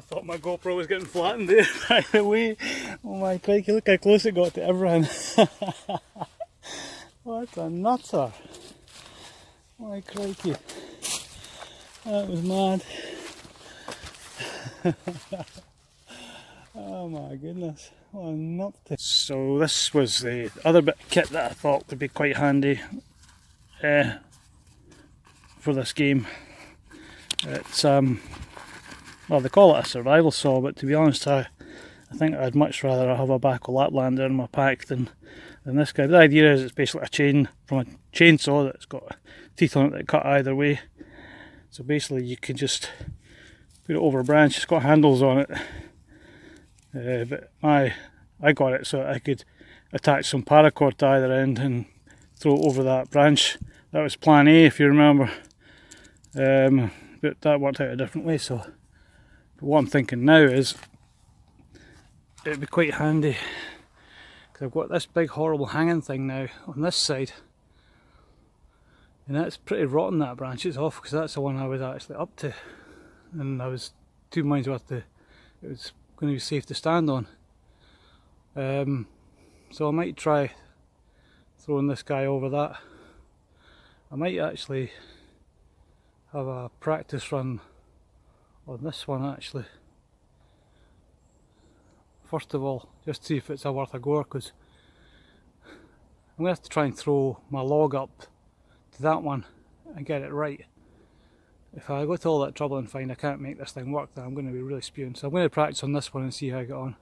thought my GoPro was getting flattened there, by the way. Oh my crikey, look how close it got to everything. What a nutter. Oh my crikey. That was mad. Oh my goodness, what a nutty. So this was the other bit of kit that I thought would be quite handy for this game. It's well, they call it a survival saw, but to be honest, I think I'd much rather have a Baco Laplander in my pack than this guy. The idea is it's basically a chain from a chainsaw that's got teeth on it that cut either way. So basically you can just put it over a branch. It's got handles on it, but I got it so I could attach some paracord to either end and throw it over that branch. That was plan A, if you remember, but that worked out a different way. So what I'm thinking now is it'd be quite handy, because I've got this big horrible hanging thing now on this side, and that's pretty rotten, that branch is off, because that's the one I was actually up to, and I was 2 minds worth it was going to be safe to stand on. So I might try throwing this guy over that. I might actually have a practice run on this one actually. First of all, just see if it's worth a go, because I'm going to have to try and throw my log up to that one and get it right. If I go to all that trouble and find I can't make this thing work, then I'm going to be really spewing. So I'm going to practice on this one and see how I get on.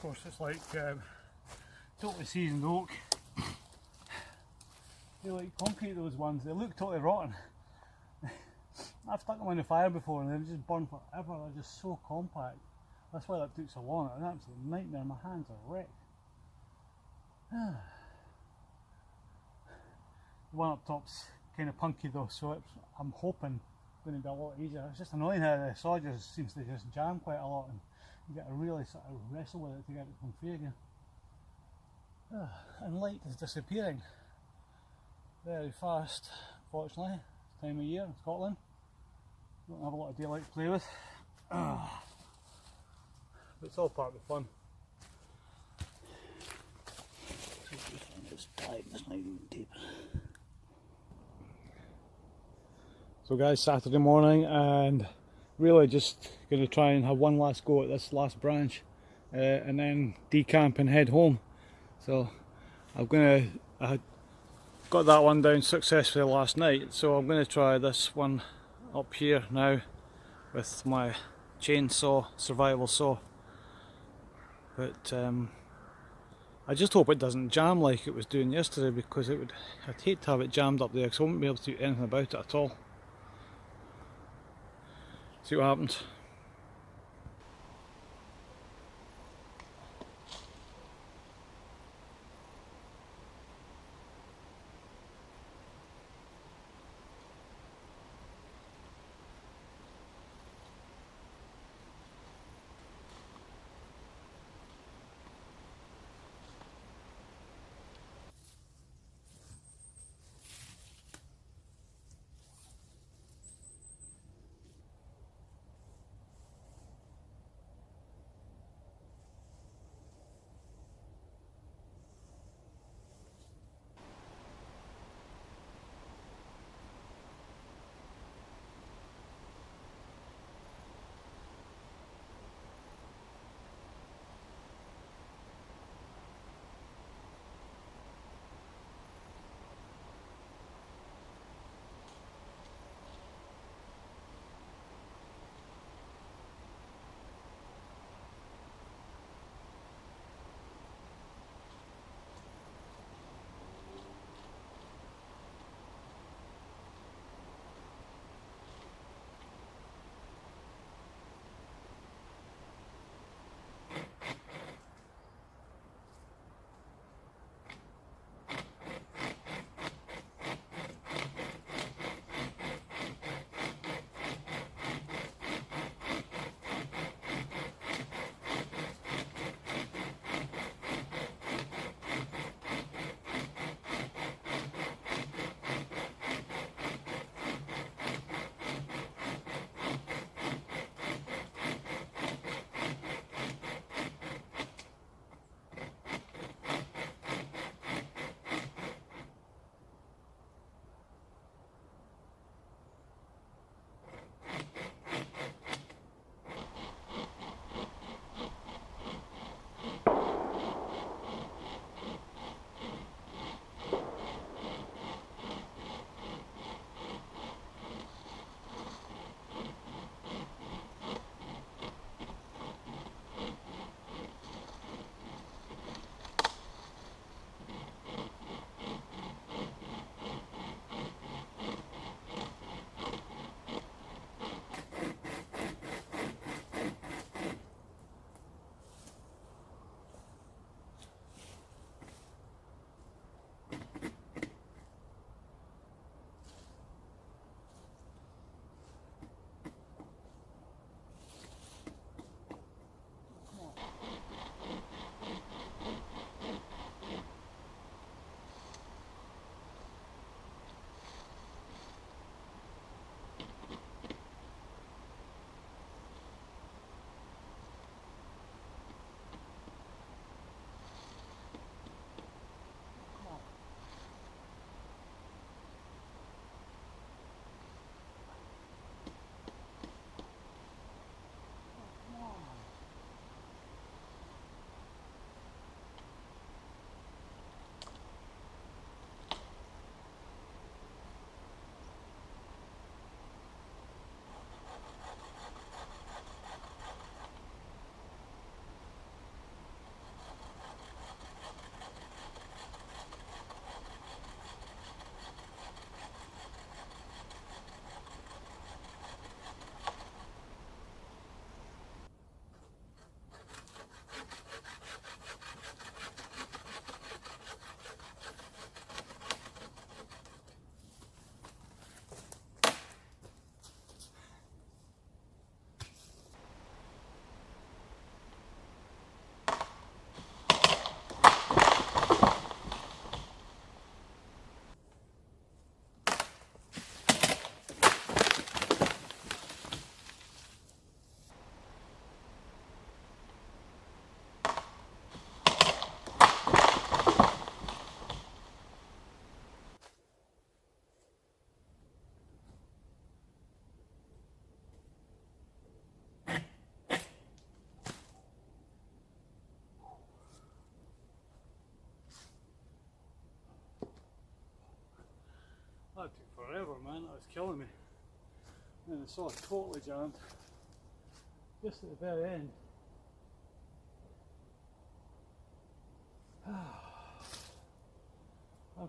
Of course, it's like totally seasoned oak. They like concrete, those ones. They look totally rotten. I've stuck them in the fire before and they've just burned forever. They're just so compact. That's why that took so long. It's an absolute nightmare. My hands are wrecked. The one up top's kind of punky though, so I'm hoping it's going to be a lot easier. It's just annoying how the saw just seems to just jam quite a lot, and you get to really sort of wrestle with it to get it to come free again. And light is disappearing very fast, fortunately. This time of year in Scotland, don't have a lot of daylight to play with. But it's all part of the fun. It's tight, it's not even deep. So guys, Saturday morning, and really just going to try and have one last go at this last branch and then decamp and head home. So I got that one down successfully last night, so I'm going to try this one up here now with my chainsaw, survival saw. But I just hope it doesn't jam like it was doing yesterday, because I'd hate to have it jammed up there, because I won't be able to do anything about it at all. See what happens. That took forever, man. That was killing me. And the saw totally jammed. Just at the very end. I'm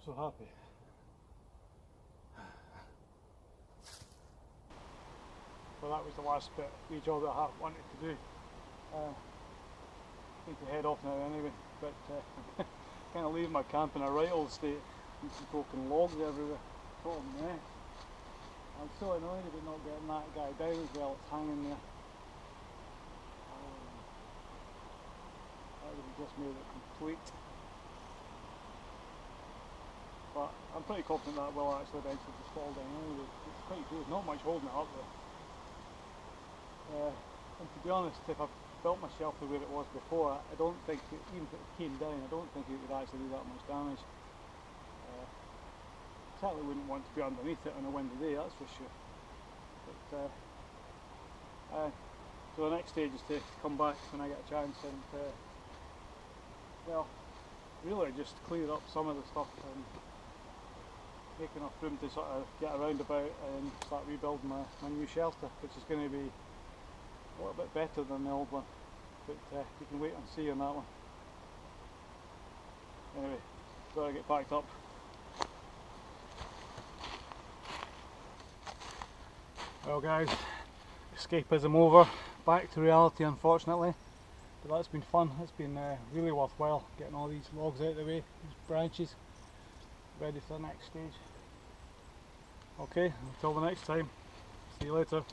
so happy. Well, that was the last bit of the job that I wanted to do. Need to head off now anyway, but kind of leaving my camp in a right old state. Some broken logs everywhere. Total mess. I'm so annoyed about not getting that guy down as well. It's hanging there. That would have just made it complete. But I'm pretty confident that will actually eventually just fall down anyway. It's quite good. Not much holding it up though. And to be honest, if I built my shelter where it was before, I don't think, even if it came down, I don't think it would actually do that much damage. Certainly wouldn't want to be underneath it on a windy day, that's for sure. But so the next stage is to come back when I get a chance and well, really just clear up some of the stuff and make enough room to sort of get around about and start rebuilding my new shelter, which is going to be a little bit better than the old one, but you can wait and see on that one. Anyway, gotta get packed up. Well guys, escapism over, back to reality unfortunately, but that's been fun. It's been really worthwhile getting all these logs out of the way, these branches, ready for the next stage. Okay, until the next time, see you later.